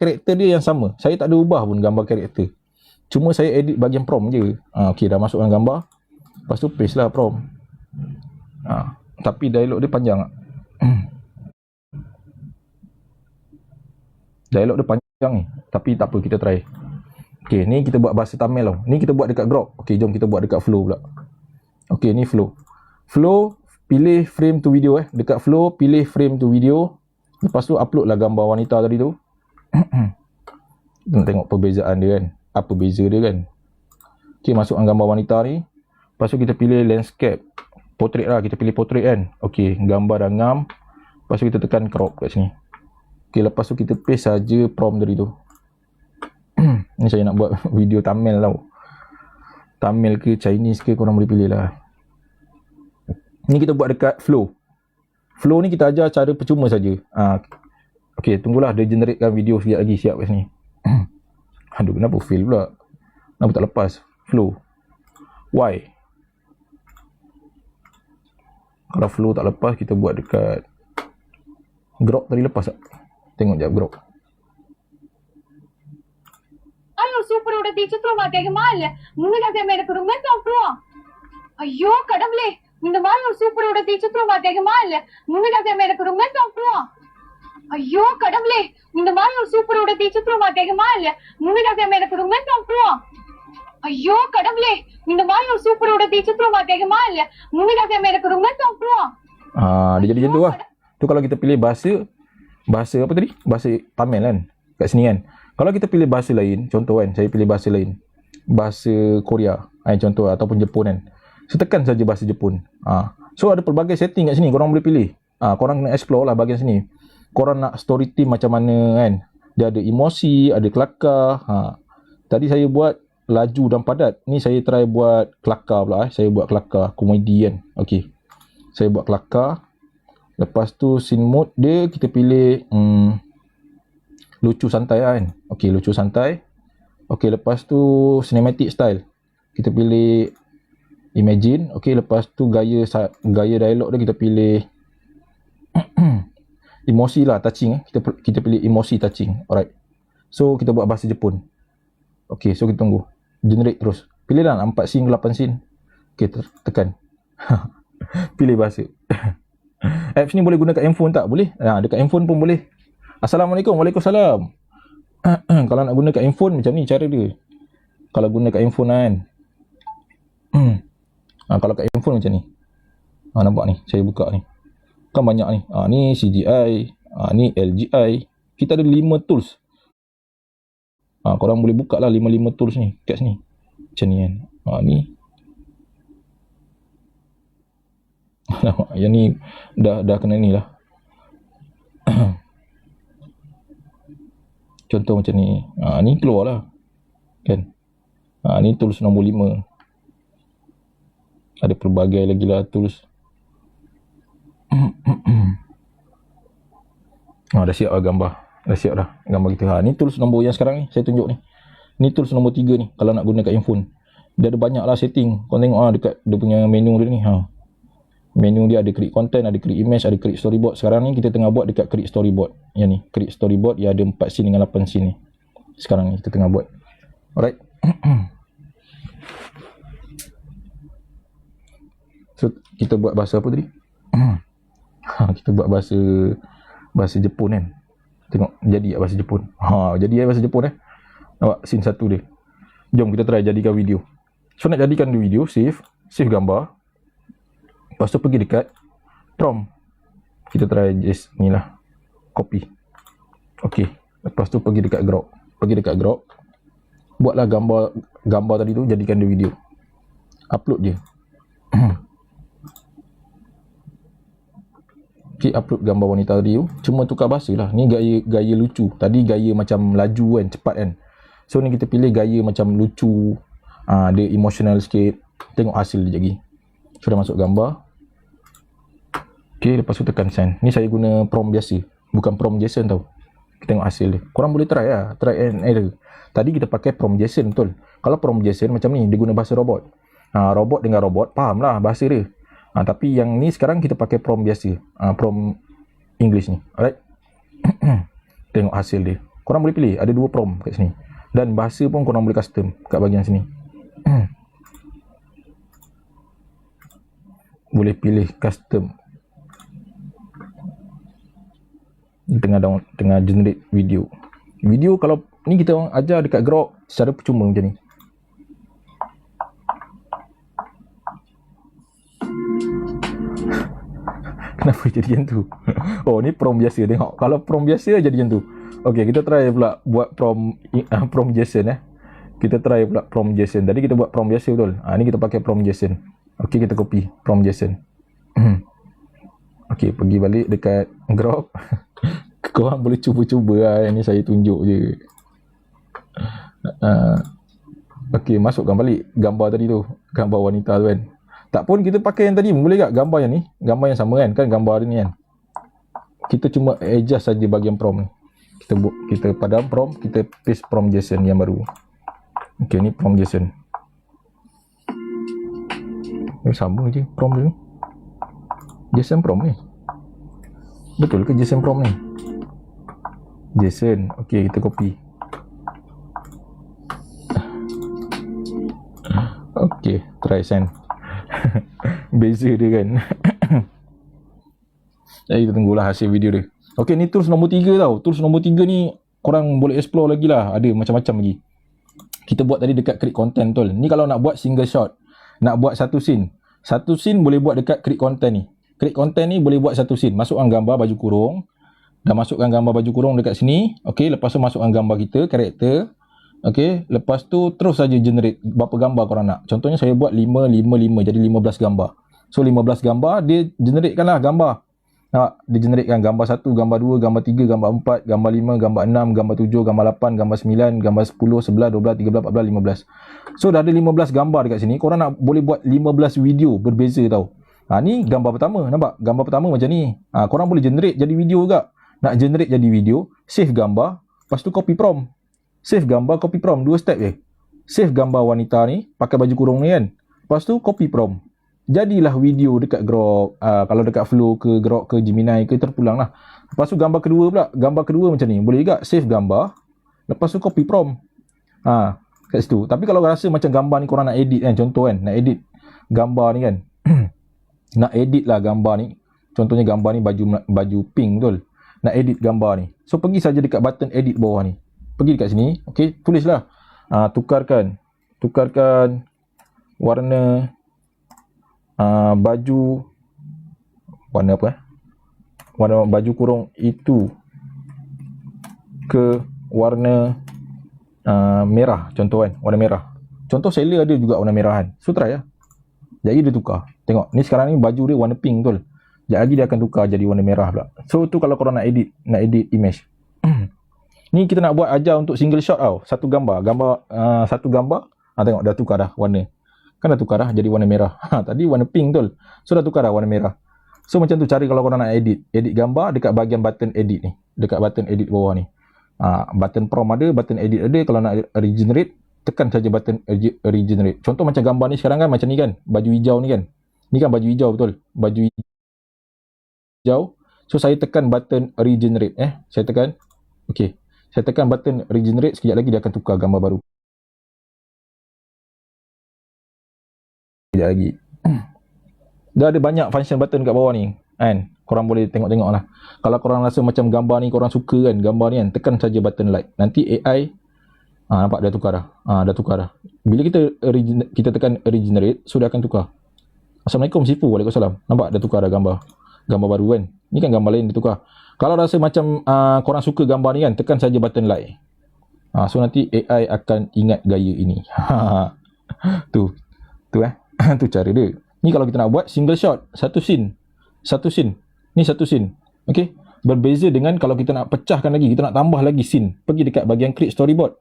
karakter dia yang sama. Saya tak ada ubah pun gambar karakter. Cuma saya edit bahagian prompt je. Okey, dah masukkan gambar. Lepas tu paste lah prompt. Tapi dialog dia panjang tak? Dialog dia panjang ni. Tapi tak apa, kita try. Okey, ni kita buat bahasa Tamil tau. Ni kita buat dekat Grok. Okey, jom kita buat dekat Flow pula. Okey, ni Flow. Flow, pilih frame to video Dekat Flow, pilih frame to video. Lepas tu upload lah gambar wanita tadi tu. Kita nak tengok perbezaan dia kan. Apa beza dia kan. Okey, masukkan gambar wanita ni. Lepas tu kita pilih landscape. Portrait lah, kita pilih portrait kan. Okey, gambar dah ngam. Lepas tu kita tekan crop kat sini. Okey, lepas tu kita paste saja prompt tadi tu. Ni saya nak buat video Tamil tau. Tamil ke Chinese ke korang boleh pilih lah. Ni kita buat dekat Flow. Flow ni kita ajar cara percuma saja. Okey, tunggulah dia generatekan video sekejap lagi, siap kat sini. Aduh, kenapa fail pula? Kenapa tak lepas? Flow. Why? Kalau Flow tak lepas, kita buat dekat Grok tadi lepas tak? Tengok jap Grok. Ayo, super udah teacher வாத்தியாக மால முன்னதாக எனக்கு ரொம்ப சாப்பிடுவோம் ஐயோ கடவுளே இந்த மாதிரி ஒரு சூப்பரோட டீச்சர் வாத்தியாக மால முன்னதாக எனக்கு ரொம்ப சாப்பிடுவோம் ஐயோ கடவுளே இந்த மாதிரி ஒரு சூப்பரோட டீச்சர் வாத்தியாக மால முன்னதாக எனக்கு ரொம்ப சாப்பிடுவோம் ஐயோ கடவுளே இந்த மாதிரி ஒரு சூப்பரோட டீச்சர் வாத்தியாக மால முன்னதாக எனக்கு ரொம்ப சாப்பிடுவோம் Dia jadi macam tu lah. Tu kalau kita pilih bahasa apa tadi? Bahasa Tamil kan? Kat sini kan? Kalau kita pilih bahasa lain, contoh kan, saya pilih bahasa lain. Bahasa Korea, contoh ataupun Jepun kan. So tekan saja bahasa Jepun. So ada pelbagai setting kat sini, korang boleh pilih. Korang kena explore lah bahagian sini. Korang nak story theme macam mana kan? Dia ada emosi, ada kelakar. Tadi saya buat laju dan padat. Ni saya try buat kelakar pula. Saya buat kelakar, komedi kan. Okey. Saya buat kelakar. Lepas tu scene mode dia kita pilih lucu santai kan. Okey, lucu santai. Okey, lepas tu cinematic style. Kita pilih imagine. Okey, lepas tu gaya dialog dia kita pilih emosi lah, touching kita pilih emosi touching. Alright. So kita buat bahasa Jepun. Okey, so kita tunggu. Generate terus. Pilih lah 4 scene ke 8 scene. Okey, tekan. Pilih bahasa. Apps ni boleh guna kat handphone tak? Boleh. Dekat handphone pun boleh. Assalamualaikum. Waalaikumsalam. Kalau nak guna kat handphone macam ni cara dia. Kalau guna kat handphone kan. Kalau kat handphone macam ni. Nampak ni. Saya buka ni. Kan banyak ni. Ni CGI. Ni LGI. Kita ada 5 tools. Korang boleh buka lah 5 tools ni. Kat sini. Macam ni kan. Ni. Yang ni dah kena ni lah. Contoh macam ni. Ni keluar lah. Kan. Ni tools nombor 5. Ada pelbagai lagi lah tools. Dah siap lah gambar. Dah siap dah gambar kita. Ni tools nombor yang sekarang ni. Saya tunjuk ni. Ni tools nombor 3 ni. Kalau nak guna kat handphone. Dia ada banyak lah setting. Kau tengok dekat dia punya menu dia ni. Menu dia ada create content, ada create image, ada create storyboard. Sekarang ni kita tengah buat dekat create storyboard. Yang ni, create storyboard yang ada 4 scene dengan 8 scene ni. Sekarang ni kita tengah buat. Alright. So kita buat bahasa apa tadi? Kita buat bahasa Jepun kan. Tengok jadi tak bahasa Jepun. Jadi bahasa Jepun Nampak scene 1 dia. Jom kita try jadikan video. So nak jadikan video, save gambar. Lepas tu pergi dekat prompt. Kita try just ni lah. Copy. Okey. Lepas tu pergi dekat Grok. Buatlah gambar tadi tu, jadikan dia video. Upload je. Okey, upload gambar wanita tadi tu. Cuma tukar bahasa lah. Ni gaya lucu. Tadi gaya macam laju kan, cepat kan. So ni kita pilih gaya macam lucu. Dia emotional sikit. Tengok hasil dia lagi. Sudah masuk gambar. Okey, lepas tu tekan send. Ni saya guna prompt biasa. Bukan prompt JSON tau. Kita tengok hasil dia. Korang boleh try lah. Try and error. Tadi kita pakai prompt JSON betul. Kalau prompt JSON macam ni, dia guna bahasa robot. Robot dengan robot, faham lah bahasa dia. Tapi yang ni sekarang kita pakai prompt biasa. Prompt English ni. Alright. Tengok hasil dia. Korang boleh pilih, ada 2 prompt kat sini. Dan bahasa pun korang boleh custom kat bahagian sini. Boleh pilih custom. Tengah generate video. Video kalau ni kita orang ajar dekat Grok secara percuma macam ni. Kenapa jadi macam tu? Oh, ni prompt biasa. Tengok. Kalau prompt biasa jadi macam tu. Okey, kita try pula buat prompt JSON Kita try pula prompt JSON. Tadi kita buat prompt biasa betul. Ni kita pakai prompt JSON. Okey, kita copy prompt JSON. Okey, pergi balik dekat Grok. Korang boleh cuba-cuba lah. Yang ni saya tunjuk je. Okey, masukkan balik gambar tadi tu. Gambar wanita tu kan. Tak pun kita pakai yang tadi pun boleh tak? Gambar yang ni. Gambar yang sama kan? Kan gambar ni kan? Kita cuma adjust saja bahagian prompt ni. Kita padam prompt, kita paste prompt JSON yang baru. Okey, ni prompt JSON. Sama je prompt ni. JSON prompt ni. Betul ke JSON prompt ni? JSON. Okey, kita copy. Okey, try send. Beza dia kan. Jadi kita tunggulah hasil video dia. Okey, ni tools nombor 3 tau. Tools nombor 3 ni korang boleh explore lagi lah. Ada macam-macam lagi. Kita buat tadi dekat create content betul. Ni kalau nak buat single shot, nak buat satu scene. Satu scene boleh buat dekat create content ni. Create content ni boleh buat satu scene. Masukkan gambar baju kurung. Dah masukkan gambar baju kurung dekat sini. Okey, lepas tu masukkan gambar kita, karakter. Okey, lepas tu terus saja generate berapa gambar korang nak. Contohnya saya buat 5, 5, 5 jadi 15 gambar. So 15 gambar dia generatekan lah gambar. Nampak? Dia generatekan gambar 1, gambar 2, gambar 3, gambar 4, gambar 5, gambar 6, gambar 7, gambar 8, gambar 9, gambar 10, 11, 12, 13, 14, 15. So dah ada 15 gambar dekat sini. Korang nak boleh buat 15 video berbeza tau. Ni gambar pertama. Nampak? Gambar pertama macam ni. Korang boleh generate jadi video juga. Nak generate jadi video, save gambar, lepas tu copy prompt. Save gambar, copy prompt. 2 step je. Save gambar wanita ni, pakai baju kurung ni kan. Lepas tu copy prompt. Jadilah video dekat Grok. Kalau dekat Flow ke Grok ke Gemini ke terpulang lah. Lepas tu gambar kedua pula. Gambar kedua macam ni. Boleh juga save gambar. Lepas tu copy prompt. Kat situ. Tapi kalau rasa macam gambar ni korang nak edit kan. Contoh kan. Nak edit gambar ni kan. Nak edit lah gambar ni. Contohnya gambar ni baju pink betul. Nak edit gambar ni. So pergi saja dekat button edit bawah ni. Pergi dekat sini. Okay. Tulislah. Tukarkan warna baju warna apa warna baju kurung itu ke warna merah. Contoh kan. Warna merah. Contoh seller ada juga warna merah kan. So try lah. Jadi dia tukar. Tengok. Ni sekarang ni baju dia warna pink betul. Sekejap lagi dia akan tukar jadi warna merah pula. So tu kalau korang nak edit image. Ni kita nak buat ajar untuk single shot tau. Satu gambar. Satu gambar. Tengok dah tukar dah warna. Kan dah tukar dah jadi warna merah. Tadi warna pink betul. So dah tukar dah warna merah. So macam tu cara kalau korang nak edit. Edit gambar dekat bahagian button edit ni. Dekat button edit bawah ni. Button prompt ada, button edit ada. Kalau nak regenerate, tekan saja button regenerate. Contoh macam gambar ni sekarang kan macam ni kan. Baju hijau ni kan. Ni kan baju hijau betul. Baju hijau. So saya tekan button regenerate. Saya tekan. Okey. Saya tekan button regenerate. Sekejap lagi dia akan tukar gambar baru. Sekejap lagi. Dah ada banyak function button kat bawah ni kan. Korang boleh tengok-tengok lah. Kalau korang rasa macam gambar ni korang suka kan, gambar ni kan, tekan saja button like. Nanti AI nampak dah tukar dah. Dah tukar dah. Bila kita tekan regenerate, so dia akan tukar. Assalamualaikum Sifu. Waalaikumsalam. Nampak dah tukar dah gambar baru kan. Ni kan gambar lain dia tukar. Kalau rasa macam korang suka gambar ni kan, tekan saja button like. So nanti AI akan ingat gaya ini. Tu tu cara dia. Ni kalau kita nak buat single shot, satu scene. Ni satu scene. Okey. Berbeza dengan kalau kita nak pecahkan lagi, kita nak tambah lagi scene. Pergi dekat bahagian create storyboard.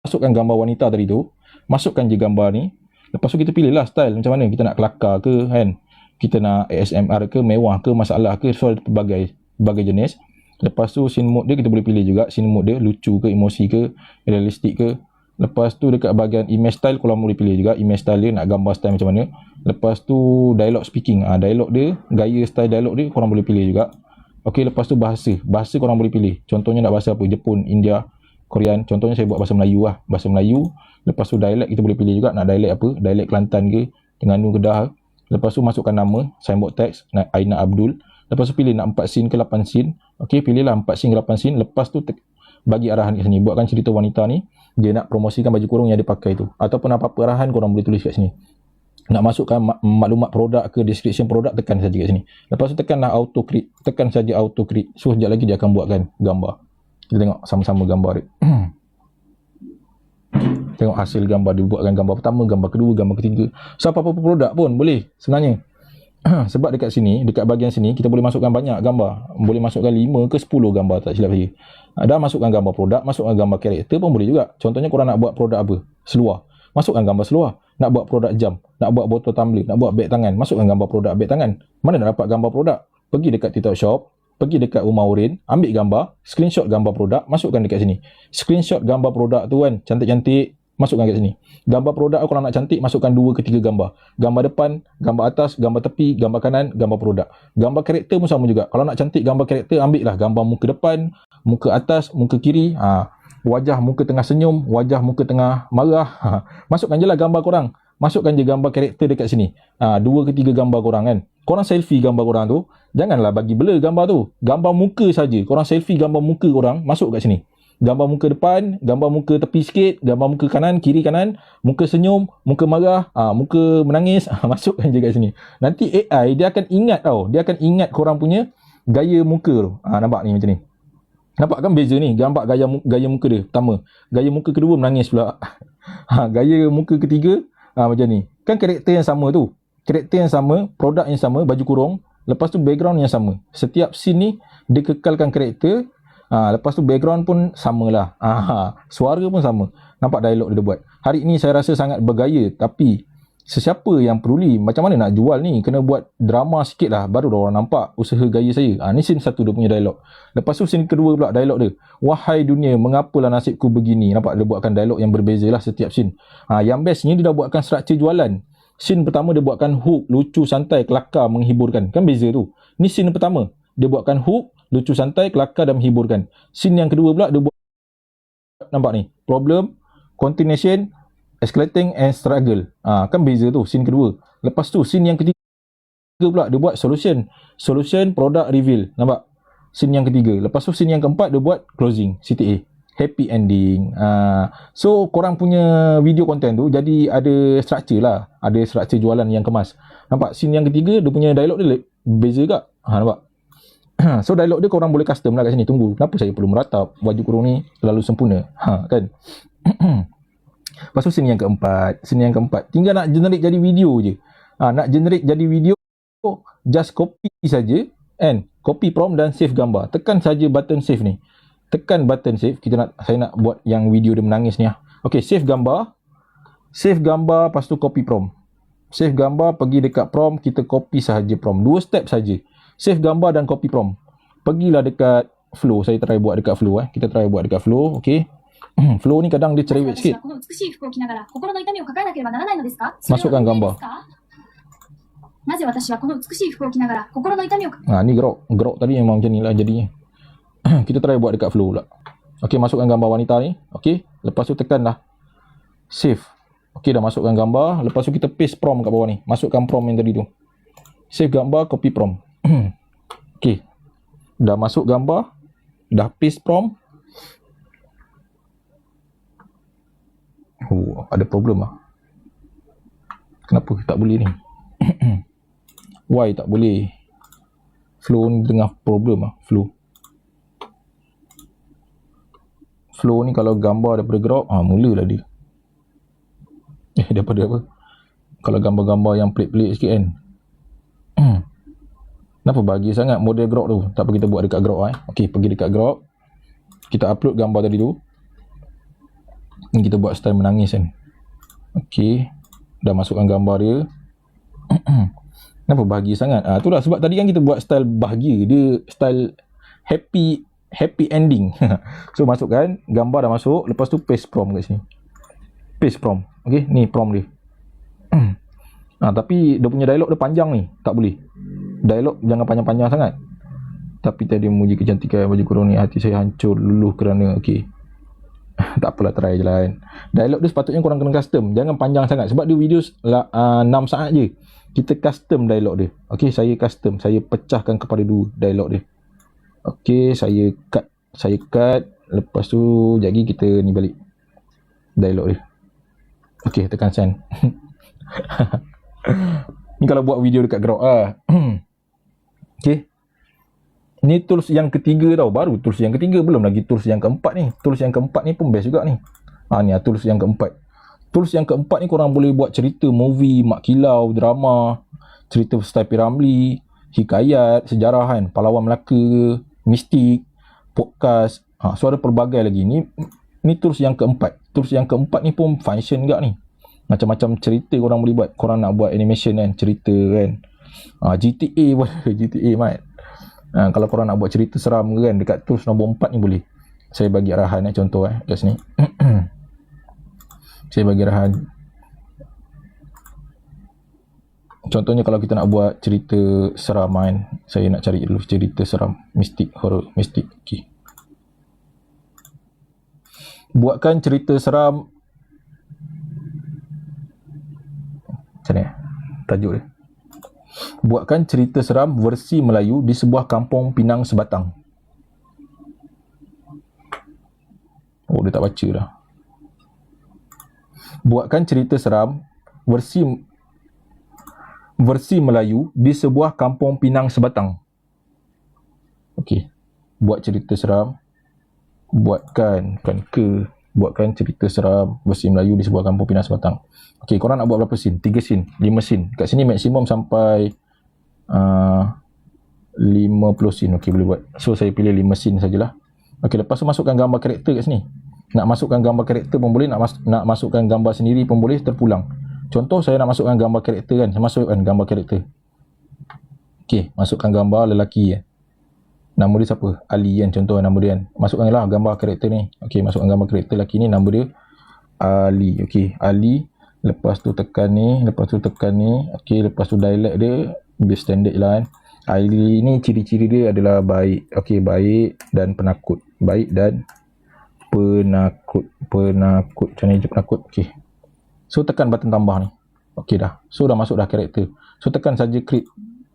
Masukkan gambar wanita tadi tu. Masukkan je gambar ni. Lepas tu kita pilih lah style macam mana. Kita nak kelakar ke kan. Kita nak ASMR ke, mewah ke, masalah ke, soal berbagai jenis. Lepas tu scene mode dia kita boleh pilih juga. Scene mode dia lucu ke, emosi ke, realistik ke. Lepas tu dekat bahagian image style korang boleh pilih juga image style dia nak gambar style macam mana. Lepas tu dialog speaking. Dialog dia, gaya style dialog dia korang boleh pilih juga. Okey, lepas tu bahasa. Bahasa korang boleh pilih. Contohnya nak bahasa apa? Jepun, India, Korean. Contohnya saya buat bahasa Melayu lah. Bahasa Melayu. Lepas tu dialek kita boleh pilih juga. Nak dialek apa? Dialek Kelantan ke? Terengganu, Kedah. Lepas tu masukkan nama, signboard text, Aina Abdul. Lepas tu pilih nak 4 scene ke 8 scene. Okey, pilihlah 4 scene ke 8 scene. Lepas tu bagi arahan kat sini. Buatkan cerita wanita ni, dia nak promosikan baju kurung yang dia pakai tu. Ataupun apa-apa arahan korang boleh tulis kat sini. Nak masukkan maklumat produk ke description produk, tekan saja kat sini. Lepas tu tekanlah auto create. Tekan saja auto create. So sekejap lagi dia akan buatkan gambar. Kita tengok sama-sama gambar dia. Tengok hasil gambar dia buatkan gambar pertama, gambar kedua, gambar ketiga. So apa-apa produk pun boleh sebenarnya. Sebab dekat sini, dekat bahagian sini kita boleh masukkan banyak gambar. Boleh masukkan 5 ke 10 gambar tak silap saya. Dah masukkan gambar produk, masukkan gambar karakter pun boleh juga. Contohnya korang nak buat produk apa? Seluar. Masukkan gambar seluar. Nak buat produk jam, nak buat botol tumbler, nak buat beg tangan, masukkan gambar produk beg tangan. Mana nak dapat gambar produk? Pergi dekat TikTok Shop, pergi dekat rumah Urin, ambil gambar, screenshot gambar produk, masukkan dekat sini. Screenshot gambar produk tu kan, cantik-cantik, masukkan kat sini. Gambar produk kalau nak cantik, masukkan 2 ke 3 gambar. Gambar depan, gambar atas, gambar tepi, gambar kanan, gambar produk. Gambar karakter pun sama juga. Kalau nak cantik gambar karakter, ambil lah gambar muka depan, muka atas, muka kiri, wajah muka tengah senyum, wajah muka tengah marah. Masukkan je lah gambar korang. Masukkan je gambar karakter dekat sini. 2 ke 3 gambar korang kan. Korang selfie gambar korang tu. Janganlah bagi blur gambar tu. Gambar muka saja. Korang selfie gambar muka korang, masuk kat sini. Gambar muka depan, gambar muka tepi sikit, gambar muka kanan, kiri kanan, muka senyum, muka marah, muka menangis. Masukkan je kat sini. Nanti AI dia akan ingat tau. Dia akan ingat korang punya gaya muka tu. Nampak ni macam ni. Nampak kan beza ni, gambar gaya muka dia pertama. Gaya muka kedua menangis pula. Gaya muka ketiga macam ni. Kan karakter yang sama tu. Karakter yang sama, produk yang sama, baju kurung. Lepas tu background yang sama. Setiap scene ni dia kekalkan karakter. Lepas tu background pun samalah. Suara pun sama. Nampak dialog dia buat. Hari ni saya rasa sangat bergaya, tapi sesiapa yang peduli macam mana nak jual ni, kena buat drama sikit lah, baru orang nampak usaha gaya saya. Ni scene satu dia punya dialog. Lepas tu scene kedua pula dialog dia, wahai dunia, mengapalah nasibku begini. Nampak dia buatkan dialog yang berbeza lah setiap scene. Yang bestnya dia dah buatkan struktur jualan. Scene pertama dia buatkan hook, lucu, santai, kelakar, menghiburkan. Kan beza tu. Ni scene pertama, dia buatkan hook, lucu, santai, kelakar dan menghiburkan. Scene yang kedua pula dia buat, nampak ni, problem, continuation, escalating and struggle. Kan beza tu scene kedua. Lepas tu scene yang ketiga pula dia buat solution, product reveal. Nampak scene yang ketiga. Lepas tu scene yang keempat dia buat closing, CTA, happy ending. So korang punya video content tu jadi ada structure lah, ada structure jualan yang kemas. Nampak scene yang ketiga dia punya dialog dia beza juga. Nampak. So dialog dia korang boleh custom lah kat sini. Tunggu, kenapa saya perlu meratap baju kurung ni terlalu sempurna, kan? Lepas tu scene yang keempat. Tinggal nak generate jadi video je. Nak generate jadi video, just copy saja, and copy prompt dan save gambar. Tekan saja button save ni. Tekan button save. Saya nak buat yang video dia menangis ni. Okey, save gambar. Lepas tu copy prompt. Save gambar, pergi dekat prompt, kita copy sahaja prompt. 2 step saja. Save gambar dan copy prompt. Pergilah dekat flow. Saya try buat dekat flow. Kita try buat dekat flow. Okey. Flow ni kadang dia cerewet sikit. Masukkan gambar. Ni grok tadi memang macam ni lah jadinya. Kita try buat dekat flow pula. Okey, masukkan gambar wanita ni. Okey, lepas tu tekan dah save. Okey, dah masukkan gambar. Lepas tu kita paste prompt kat bawah ni. Masukkan prompt yang tadi tu. Save gambar, copy prompt. Okey, dah masuk gambar, dah paste prompt. Ada problem lah. Kenapa tak boleh ni? Why tak boleh? Flow ni tengah problem lah. Flow ni kalau gambar daripada grok, mulalah dia. Daripada apa? Kalau gambar-gambar yang pelik-pelik sikit kan. Kenapa bagi sangat model grok tu? Tak apa, kita buat dekat grok. Okey, pergi dekat grok. Kita upload gambar tadi tu. Ni kita buat style menangis kan. Okey, dah masukkan gambar dia. Kenapa bahagia sangat? Itulah sebab tadi kan kita buat style bahagia. Dia style happy ending. So masukkan gambar dah masuk. Lepas tu paste prompt kat sini. Paste prompt. Okey, ni prompt dia. Tapi dia punya dialog dia panjang ni. Tak boleh. Dialog jangan panjang-panjang sangat. Tapi tadi memuji kecantikan baju kurung ni, hati saya hancur luluh kerana okey. Tak apalah, try je lah kan. Dialog dia sepatutnya korang kena custom. Jangan panjang sangat. Sebab dia video 6 saat je. Kita custom dialog dia. Okey, saya custom. Saya pecahkan kepada 2 dialog dia. Okey, saya cut. Lepas tu, jadi kita ni balik dialog dia. Okey, tekan send. Ni kalau buat video dekat Grok lah. Okey. Ni tools yang ketiga tau. Baru tools yang ketiga. Belum lagi tools yang keempat ni. Tools yang keempat ni pun best juga ni. Ni tools yang keempat. Tools yang keempat ni korang boleh buat cerita movie, mak kilau, drama, cerita style P. Ramlee, hikayat, sejarah kan, pahlawan Melaka, mistik, podcast. So ada pelbagai lagi. Ni tools yang keempat. Tools yang keempat ni pun function juga ni. Macam-macam cerita korang boleh buat. Korang nak buat animation kan, cerita kan. GTA pun GTA mat. Kalau korang nak buat cerita seram ke kan, dekat tools nombor 4 ni boleh. Saya bagi arahan contoh kat sini. Saya bagi arahan. Contohnya kalau kita nak buat cerita seram kan, saya nak cari dulu cerita seram, mistik, horror, mistik. Okey. Buatkan cerita seram. Macam ni tajuk dia. Buatkan cerita seram versi Melayu di sebuah kampung Pinang Sebatang. Oh, dia tak baca dah. Buatkan cerita seram versi Melayu di sebuah kampung Pinang Sebatang. Okey. Buat cerita seram. Buatkan cerita seram versi Melayu di sebuah kampung Pinang Sebatang. Okey, korang nak buat berapa scene? 3 scene, 5 scene. Kat sini maksimum sampai 50 scene. Okey, boleh buat. So saya pilih 5 scene sajalah. Okey, lepas tu masukkan gambar karakter kat sini. Nak masukkan gambar karakter pun boleh, nak masukkan gambar sendiri pun boleh, terpulang. Contoh saya nak masukkan gambar karakter kan. Saya masukkan gambar karakter. Okey, masukkan gambar lelaki kan. Nama dia siapa? Ali kan, contoh nama dia kan. Masukkanlah gambar karakter ni. Okey, masukkan gambar karakter lelaki ni, nama dia Ali. Okey, Ali. Lepas tu tekan ni, Okey, lepas tu dialect dia biar standard je lah kan. Ali ni ciri-ciri dia adalah baik. Okey, baik dan penakut. Baik dan penakut. Macam ni je penakut. Okey. So tekan button tambah ni. Okey dah. So dah masuk dah karakter. So tekan saja create.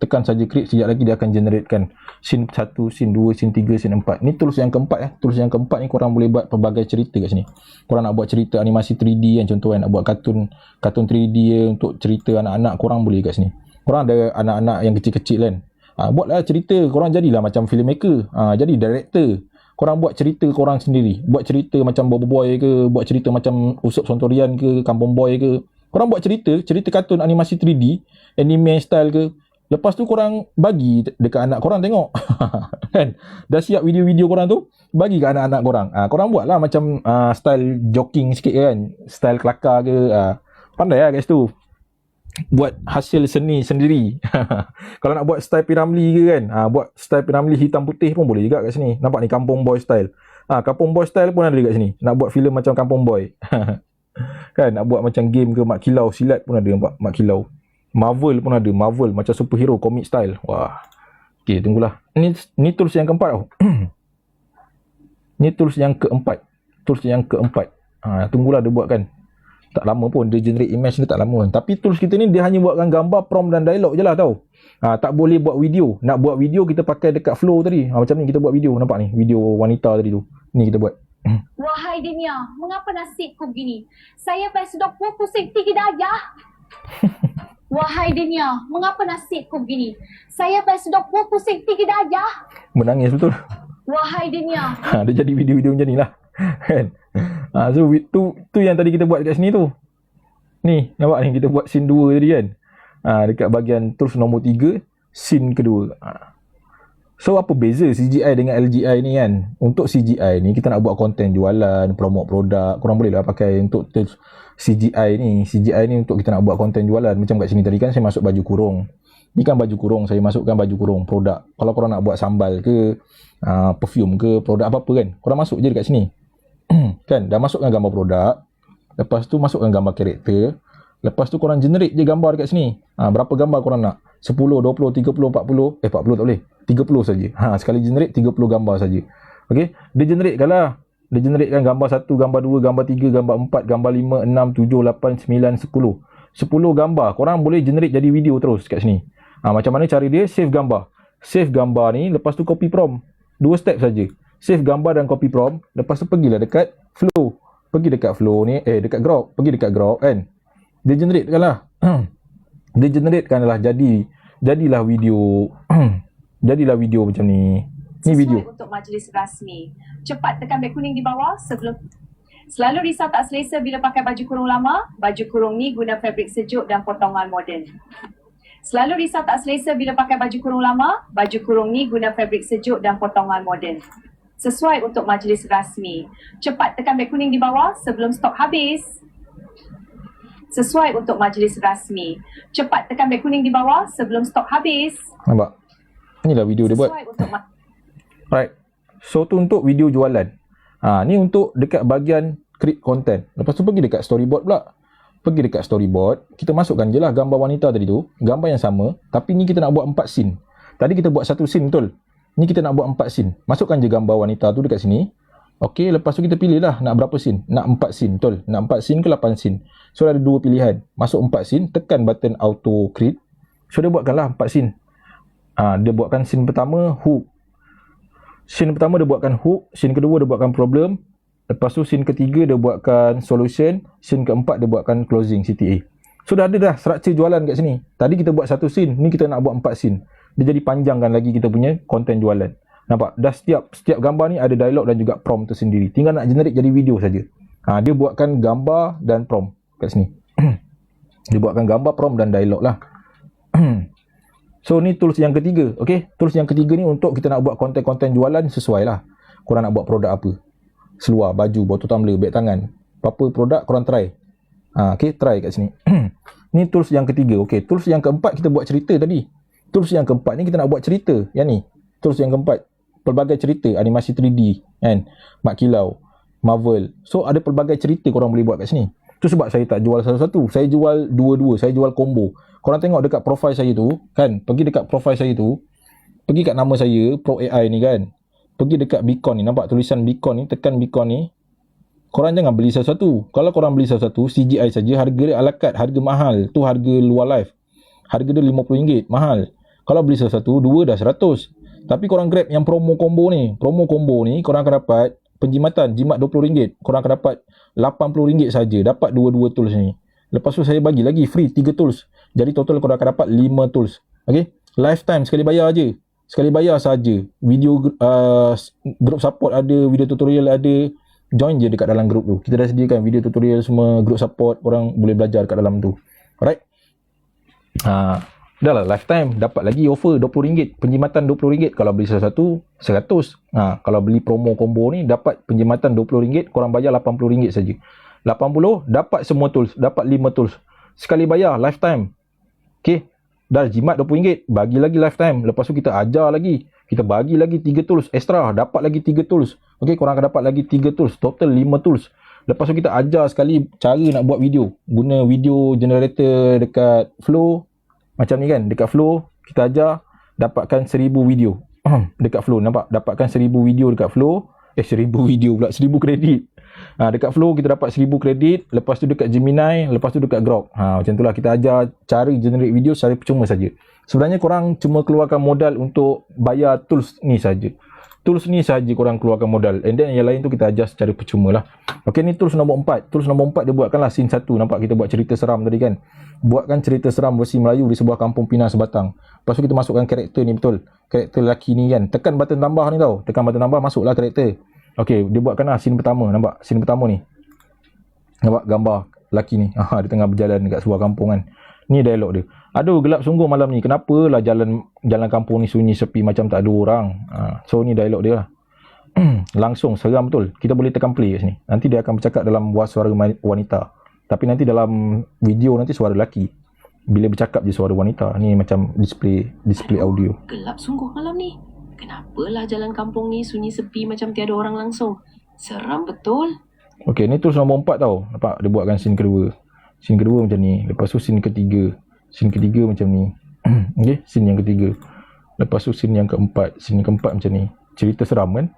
Sekejap lagi dia akan generatekan scene 1, scene 2, scene 3, scene 4. Ni tools yang keempat Tools yang keempat ni korang boleh buat pelbagai cerita kat sini. Korang nak buat cerita animasi 3D kan, contoh kan, nak buat kartun 3D untuk cerita anak-anak, korang boleh kat sini. Korang ada anak-anak yang kecil-kecil kan. Buatlah cerita, korang jadilah macam filmmaker. Jadi director. Korang buat cerita korang sendiri. Buat cerita macam Bobo Boy ke, buat cerita macam Usop Sontorian ke, Kampung Boy ke. Korang buat cerita kartun animasi 3D, anime style ke. Lepas tu korang bagi dekat anak korang tengok. Kan? Dah siap video-video korang tu, bagi kat anak-anak korang. Korang buatlah macam style joking sikit kan. Style kelakar ke. Pandai lah kat situ. Buat hasil seni sendiri. Kalau nak buat style P. Ramlee ke kan. Buat style P. Ramlee hitam putih pun boleh juga kat sini. Nampak ni Kampung Boy style. Kampung Boy style pun ada dekat sini. Nak buat filem macam Kampung Boy. Kan? Nak buat macam game ke, mak kilau silat pun ada, nampak mak kilau. Marvel pun ada. Marvel macam superhero comic style. Wah. Okey, tunggulah. Ni tools yang keempat tau. Ni tools yang keempat. Tunggulah dia buat kan. Tak lama pun dia generate image ni, tak lama kan. Tapi tools kita ni dia hanya buatkan gambar, prompt dan dialog je lah tau. Tak boleh buat video. Nak buat video kita pakai dekat Flow tadi. Macam ni kita buat video. Nampak ni video wanita tadi tu. Ni kita buat. Wahai dunia, mengapa nasibku begini? Saya sedok pusing tinggi daya. Wahai dunia, mengapa nasibku begini? Saya sedok pusing tinggi daya. Menangis betul. Wahai dunia. Dia jadi video-video macam ni lah. Kan? So tu yang tadi kita buat dekat sini tu. Ni, nampak ni kita buat scene 2 tadi kan. Dekat bahagian tools nombor 3, scene kedua. So apa beza CGI dengan LGI ni kan? Untuk CGI ni kita nak buat konten jualan, promote produk, korang boleh lah pakai untuk tools CGI ni. CGI ni untuk kita nak buat konten jualan. Macam kat sini tadi kan saya masuk baju kurung. Ni kan baju kurung, saya masukkan baju kurung produk. Kalau korang nak buat sambal ke, perfume ke, produk apa-apa kan, korang masuk je dekat sini. Kan, dah masukkan gambar produk. Lepas tu masukkan gambar karakter. Lepas tu korang generate je gambar dekat sini. Berapa gambar korang nak? 10, 20, 30, 40. 40 tak boleh. 30 saja. Sekali generate 30 gambar saja. Okey, dia generate lah. Dia generate kan gambar 1, gambar 2, gambar 3, gambar 4, gambar 5, 6, 7, 8, 9, 10. 10 gambar. Korang boleh generate jadi video terus kat sini. Macam mana cara dia? Save gambar. Save gambar ni, lepas tu copy prompt. 2 step saja. Save gambar dan copy prompt. Lepas tu pergilah dekat Flow. Pergi dekat Flow ni, dekat Grok. Pergi dekat Grok kan. Dia generate kan lah. Dia generate kan lah. Jadilah video. Jadilah video macam ni. Ni video. Untuk majlis rasmi. Cepat tekan beg kuning di bawah sebelum. Selalu risau tak selesa bila pakai baju kurung lama. Baju kurung ni guna fabrik sejuk dan potongan moden. Selalu risau tak selesa bila pakai baju kurung lama. Baju kurung ni guna fabrik sejuk dan potongan moden. Sesuai untuk majlis rasmi. Cepat tekan beg kuning di bawah sebelum stok habis. Sesuai untuk majlis rasmi. Cepat tekan beg kuning di bawah sebelum stok habis. Nampak? Inilah video dia buat. Sesuai untuk Right. So tu untuk video jualan. Ni untuk dekat bahagian create content. Lepas tu pergi dekat storyboard pula. Pergi dekat storyboard, kita masukkan je lah gambar wanita tadi tu, gambar yang sama, tapi ni kita nak buat 4 scene. Tadi kita buat 1 scene betul. Ni kita nak buat 4 scene. Masukkan je gambar wanita tu dekat sini. Okey, lepas tu kita pilih lah nak berapa scene. Nak 4 scene, betul. Nak 4 scene ke 8 scene. So ada 2 pilihan. Masuk 4 scene, tekan button auto create. So dia buatkanlah 4 scene. Dia buatkan scene pertama, hook. Scene pertama dia buatkan hook, scene kedua dia buatkan problem. Lepas tu scene ketiga dia buatkan solution, scene keempat dia buatkan closing CTA. So dah ada dah structure jualan kat sini. Tadi kita buat 1 scene, ni kita nak buat 4 scene. Dia jadi panjangkan lagi kita punya konten jualan. Nampak? Dah setiap gambar ni ada dialog dan juga prompt tersendiri. Tinggal nak generate jadi video saja. Dia buatkan gambar dan prompt kat sini. Dia buatkan gambar, prompt dan dialog lah. So ni tools yang ketiga. Okay? Tools yang ketiga ni untuk kita nak buat konten-konten jualan sesuai lah. Korang nak buat produk apa? Seluar, baju, botol tumbler, beg tangan. Apa produk korang try. Okay, try kat sini. Ni tools yang ketiga. Okay, tools yang keempat kita buat cerita tadi. Tools yang keempat ni kita nak buat cerita. Yang ni. Tools yang keempat. Pelbagai cerita. Animasi 3D. Kan? Mak Kilau. Marvel. So ada pelbagai cerita korang boleh buat kat sini. Tu sebab saya tak jual satu-satu. Saya jual dua-dua. Saya jual combo. Korang tengok dekat profile saya tu. Kan? Pergi dekat profile saya tu. Pergi kat nama saya. Pro AI ni kan. Pergi dekat beacon ni. Nampak tulisan beacon ni. Tekan beacon ni. Korang jangan beli satu-satu. Kalau korang beli satu-satu, CGI saja. Harga dia ala carte. Harga mahal. Tu harga luar live. Harga dia RM50. Mahal. Kalau beli satu-satu, 2 dah 100. Tapi korang grab yang promo combo ni. Promo combo ni korang akan dapat penjimatan. Jimat RM20. Korang akan dapat RM80 saja. Dapat dua-dua tools ni. Lepas tu saya bagi lagi free 3 tools. Jadi total korang akan dapat 5 tools. Okay. Lifetime. Sekali bayar je. Sekali bayar saja. Video group support ada, video tutorial ada. Join je dekat dalam group tu. Kita dah sediakan video tutorial semua, group support, korang boleh belajar dekat dalam tu. Alright. Dah lah lifetime dapat lagi offer RM20. Penjimatan RM20. Kalau beli satu 100. Kalau beli promo combo ni dapat penjimatan RM20, korang bayar RM80 saja. 80 dapat semua tools, dapat 5 tools. Sekali bayar lifetime. Okey. Dah jimat RM20, bagi lagi lifetime. Lepas tu kita ajar lagi. Kita bagi lagi 3 tools extra, dapat lagi 3 tools. Okey, korang akan dapat lagi 3 tools. Total 5 tools. Lepas tu kita ajar sekali cara nak buat video. Guna video generator dekat Flow. Macam ni kan, dekat Flow kita ajar dapatkan 1000 video. Dekat Flow, nampak? Dapatkan 1000 video dekat Flow. 1000 video pula, 1000 kredit. Dekat Flow kita dapat 1000 kredit. Lepas tu dekat Gemini, lepas tu dekat Grok. Macam itulah kita ajar cara generate video secara percuma saja. Sebenarnya korang cuma keluarkan modal untuk bayar tools ni saja. Tools ni saja korang keluarkan modal. And then yang lain tu kita ajar secara percuma lah. Okay, ni tools nombor 4. Tools nombor 4 dia buatkanlah scene 1. Nampak kita buat cerita seram tadi kan. Buatkan cerita seram versi Melayu di sebuah kampung Pinang Sebatang. Lepas tu kita masukkan karakter ni betul. Karakter lelaki ni kan. Tekan button tambah ni tau. Tekan button tambah, masuklah karakter. Okay, dia buatkanlah scene pertama. Nampak scene pertama ni. Nampak gambar lelaki ni. Dia tengah berjalan dekat sebuah kampung kan. Ni dialog dia. Aduh, gelap sungguh malam ni. Kenapalah jalan kampung ni sunyi sepi macam tak ada orang. So ni dialog dia lah. Langsung seram betul. Kita boleh tekan play kat sini. Nanti dia akan bercakap dalam suara wanita. Tapi nanti dalam video nanti suara lelaki. Bila bercakap je suara wanita. Ni macam display audio. Gelap sungguh malam ni. Kenapalah jalan kampung ni sunyi sepi macam tiada orang langsung. Seram betul. Okey, ni tools nombor 4 tau. Nampak? Dia buatkan scene kedua. Scene kedua macam ni. Lepas tu scene ketiga. Scene ketiga macam ni. Okey, scene yang ketiga. Lepas tu scene yang keempat. Scene yang keempat macam ni. Cerita seram kan.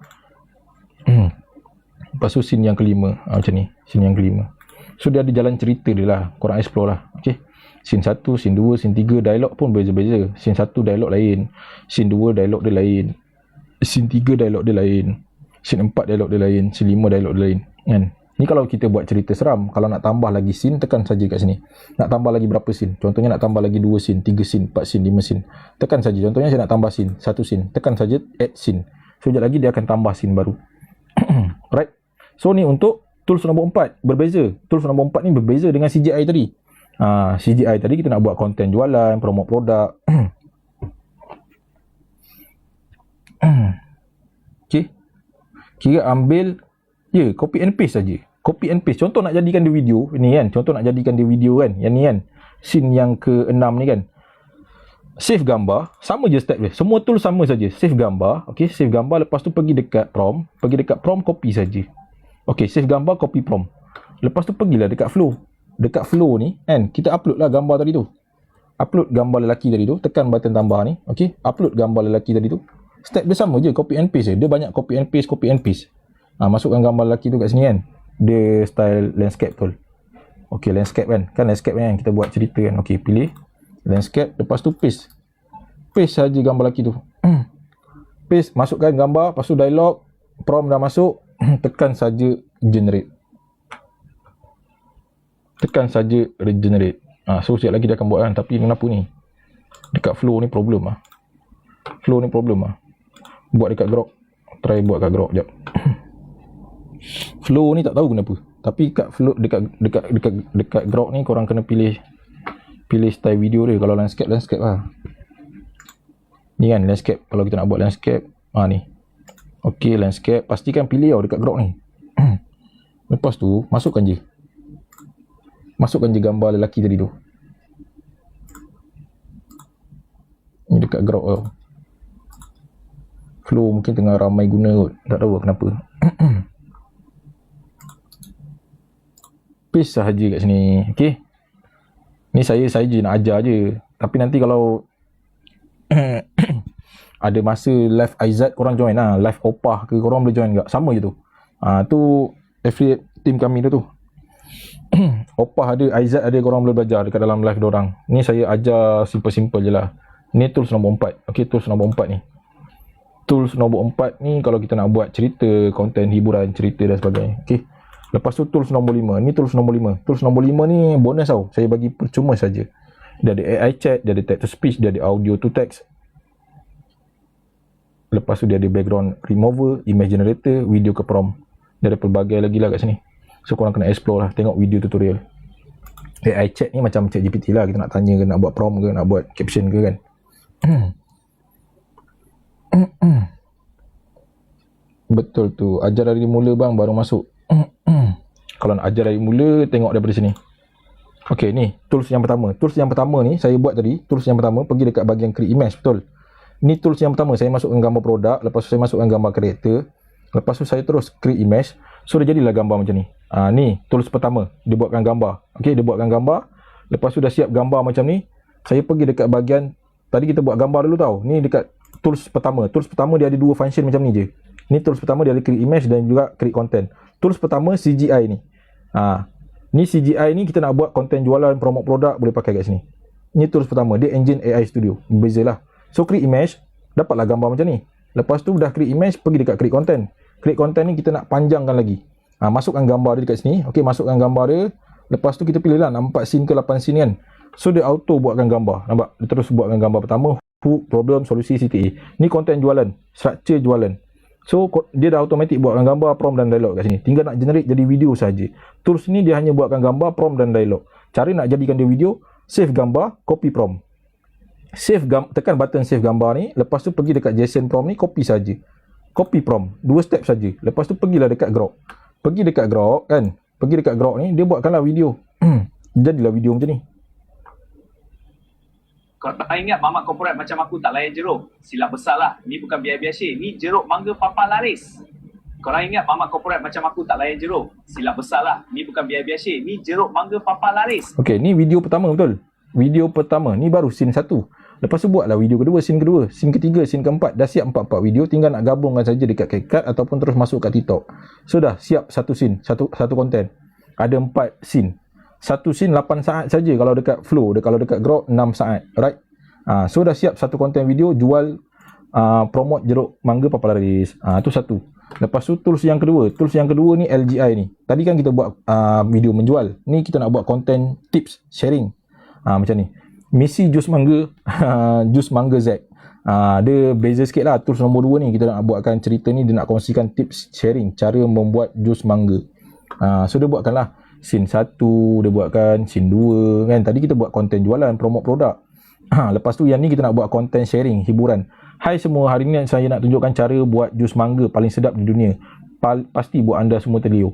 Lepas tu scene yang kelima. Macam ni. Scene yang kelima. So dia ada jalan cerita dia lah. Korang explore lah. Okay. Scene 1, scene 2, scene 3. Dialog pun beza-beza. Scene 1 dialog lain. Scene 2 dialog dia lain. Scene 3 dialog dia lain. Scene 4 dialog dia lain. Scene 5 dialog dia lain. Kan. Ni kalau kita buat cerita seram. Kalau nak tambah lagi scene, tekan saja kat sini. Nak tambah lagi berapa scene? Contohnya nak tambah lagi 2 scene, 3 scene, 4 scene, 5 scene. Tekan saja. Contohnya saya nak tambah scene, 1 scene. Tekan saja add scene. So sekejap lagi dia akan tambah scene baru. Right. So ni untuk tools nombor 4. Berbeza. Tools nombor 4 ni berbeza dengan CGI tadi. CGI tadi kita nak buat konten jualan, promote produk. Okay. Kira ambil, copy and paste saja. Copy and paste. Contoh nak jadikan dia video. Ni kan. Contoh nak jadikan dia video kan. Yang ni kan. Scene yang ke-6 ni kan. Save gambar. Sama je step dia. Semua tool sama saja. Save gambar. Okay. Save gambar. Lepas tu pergi dekat prompt. Pergi dekat prompt, copy saja. Okay. Save gambar, copy prompt. Lepas tu pergilah dekat flow. Dekat flow ni kan. Kita upload lah gambar tadi tu. Upload gambar lelaki tadi tu. Tekan button tambah ni. Okay. Upload gambar lelaki tadi tu. Step dia sama je. Copy and paste je. Dia banyak copy and paste, copy and paste. Masukkan gambar lelaki tu kat sini kan. Dia style landscape tu. Okay, landscape kan. Kan landscape kan kita buat cerita kan. Okay, pilih landscape. Lepas tu paste. Paste saja gambar lelaki tu. Paste. Masukkan gambar. Lepas tu dialog. Prompt dah masuk. Tekan saja generate. Tekan saja regenerate. So sekejap lagi dia akan buat kan. Tapi kenapa ni? Dekat flow ni problem lah. Flow ni problem lah. Buat dekat Grok. Try buat kat Grok jap. Flow ni tak tahu kenapa. Tapi kat flow dekat Grok ni korang kena pilih style video dia. Kalau landscape lah. Ni kan landscape. Kalau kita nak buat landscape, ni. Okey, landscape. Pastikan pilih dekat Grok ni. Lepas tu masukkan je gambar lelaki tadi tu. Ni dekat Grok tau. Flow mungkin tengah ramai guna kot. Tak tahu kenapa. Paste sahaja kat sini. Okay. Ni saya je nak ajar je. Tapi nanti kalau ada masa live Aizat korang join lah. Live Opah ke korang boleh join tak? Sama je tu. Tu affiliate team kami tu. Opah ada, Aizat ada, korang boleh belajar dekat dalam live dorang. Ni saya ajar simple-simple je lah. Ni tools nombor 4. Okay, tools nombor 4 ni. Tools nombor 4 ni kalau kita nak buat cerita, konten hiburan, cerita dan sebagainya. Okay. Lepas tu tools nombor 5. Ni tools nombor 5. Tools nombor 5 ni bonus tau. Saya bagi percuma saja. Dia ada AI chat, dia ada text to speech, dia ada audio to text. Lepas tu dia ada background remover, image generator, video ke prompt. Dia ada pelbagai lagi lah kat sini. So korang kena explore lah. Tengok video tutorial. AI chat ni macam ChatGPT lah. Kita nak tanya ke, nak buat prompt ke, nak buat caption ke kan. Betul tu. Ajar dari mula bang, baru masuk. Kalau nak ajar dari mula, tengok daripada sini. Okay, ni tools yang pertama. Tools yang pertama ni saya buat tadi. Tools yang pertama pergi dekat bahagian create image. Betul. Ni tools yang pertama. Saya masukkan gambar produk. Lepas tu saya masukkan gambar creator. Lepas tu saya terus create image. So dia jadilah gambar macam ni. Ni tools pertama. Dia buatkan gambar. Okay, dia buatkan gambar. Lepas tu dah siap gambar macam ni. Saya pergi dekat bahagian. Tadi kita buat gambar dulu tau. Ni dekat tools pertama. Tools pertama dia ada dua function macam ni je. Ni tools pertama dia ada create image dan juga create content. Tools pertama CGI ni. Ni CGI ni kita nak buat konten jualan, promote produk, boleh pakai kat sini. Ni tools pertama. Dia engine AI Studio. Bezalah. So create image, dapatlah gambar macam ni. Lepas tu dah create image, pergi dekat create content. Create content ni kita nak panjangkan lagi. Masukkan gambar dia dekat sini. Okey, masukkan gambar dia. Lepas tu kita pilih lah nak 4 scene ke 8 scene kan. So dia auto buatkan gambar. Nampak? Dia terus buatkan gambar pertama. Hook, problem, solusi, CTA. Ni konten jualan. Structure jualan. So dia dah automatic buatkan gambar, prompt dan dialog kat sini. Tinggal nak generate jadi video saja. Tools ni dia hanya buatkan gambar, prompt dan dialog. Cara nak jadikan dia video, save gambar, copy prompt. Tekan button save gambar ni. Lepas tu pergi dekat JSON prompt ni, copy saja. Copy prompt. 2 step saja. Lepas tu pergilah dekat Grok. Pergi dekat Grok kan. Pergi dekat Grok ni, dia buatkanlah video. Jadilah video macam ni. Kau tak ingat mamak korporat macam aku tak layan jeruk? Silap besar lah. Ni bukan biasa-biasa. Ni jeruk mangga papa laris. Korang ingat mamak korporat macam aku tak layan jeruk? Silap besar lah. Ni bukan biasa-biasa. Ni jeruk mangga papa laris. Okay, ni video pertama betul. Video pertama. Ni baru scene 1. Lepas tu buatlah video kedua, scene kedua, scene ketiga, scene keempat. Dah siap 4 video, tinggal nak gabungkan saja dekat CapCut ataupun terus masuk kat TikTok. So dah siap satu scene, satu konten. Ada 4 scene. Satu scene 8 saat saja kalau dekat Flow, kalau dekat Grok 6 saat. Alright. So dah siap satu konten video jual promote jeruk mangga Papa Laris. Tu satu. Lepas tu tools yang kedua ni LGI ni. Tadi kan kita buat video menjual. Ni kita nak buat konten tips sharing. Macam ni. Misi jus mangga jus mangga Z. Dia beza sikit lah. Tools nombor 2 ni kita nak buatkan cerita ni, dia nak kongsikan tips sharing cara membuat jus mangga. So dia buatkan lah scene 1, dia buatkan scene 2 kan. Tadi kita buat konten jualan, promote produk. Lepas tu yang ni kita nak buat konten sharing, hiburan. Hai semua, hari ni saya nak tunjukkan cara buat jus mangga paling sedap di dunia. Pasti buat anda semua terliur.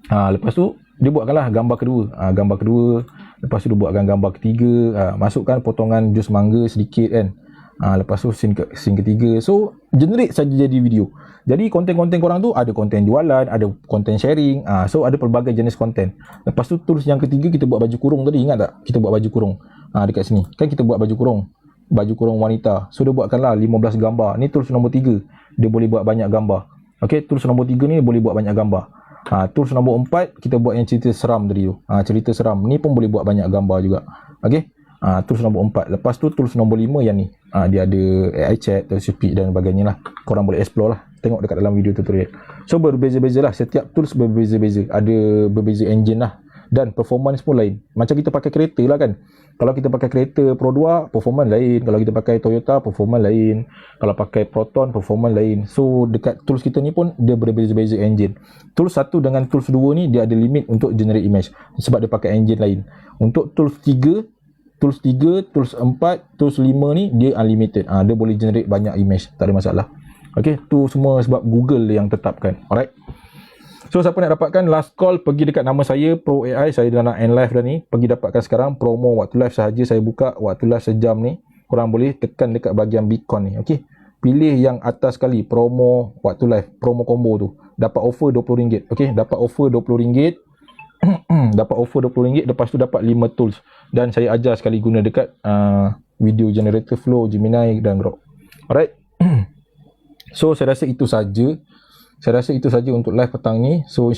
Lepas tu dia buatkanlah gambar kedua. Lepas tu dia buatkan gambar ketiga. Masukkan potongan jus mangga sedikit kan. Lepas tu scene ketiga. So generate saja jadi video. Jadi konten-konten korang tu ada konten jualan, ada konten sharing. So ada pelbagai jenis konten. Lepas tu tools yang ketiga kita buat baju kurung tadi, ingat tak? Kita buat baju kurung. Dekat sini. Kan kita buat baju kurung wanita. So dia buatkanlah 15 gambar. Ni tools nombor 3. Dia boleh buat banyak gambar. Okay, tools nombor 3 ni boleh buat banyak gambar. Tools nombor 4 kita buat yang cerita seram tadi tu. Cerita seram ni pun boleh buat banyak gambar juga. Okay. Tools nombor 4. Lepas tu tools nombor 5 yang ni. Dia ada AI chat, speak dan sebagainya lah. Korang boleh explore lah. Tengok dekat dalam video tutorial. So berbeza-beza lah. Setiap tools berbeza-beza. Ada berbeza engine lah. Dan performance pun lain. Macam kita pakai kereta lah kan. Kalau kita pakai kereta Pro 2, performance lain. Kalau kita pakai Toyota, performance lain. Kalau pakai Proton, performance lain. So dekat tools kita ni pun dia berbeza-beza engine. Tools 1 dengan tools 2 ni dia ada limit untuk generate image. Sebab dia pakai engine lain. Untuk tools 3, tools 4, tools 5 ni dia unlimited. Dia boleh generate banyak image. Tak ada masalah. Okay, tu semua sebab Google yang tetapkan. Alright. So siapa nak dapatkan, last call, pergi dekat nama saya Pro AI. Saya dah nak end live dah ni. Pergi dapatkan sekarang. Promo waktu live sahaja saya buka. Waktu live sejam ni. Korang boleh tekan dekat bahagian Bitcoin ni. Okay. Pilih yang atas sekali. Promo waktu live. Promo combo tu. Dapat offer RM20. Okay. Dapat offer RM20. Dapat offer RM20. Lepas tu dapat 5 tools. Dan saya ajar sekali guna dekat video generator Flow, Gemini dan Grok. Alright. So saya rasa itu saja. Untuk live petang ni. So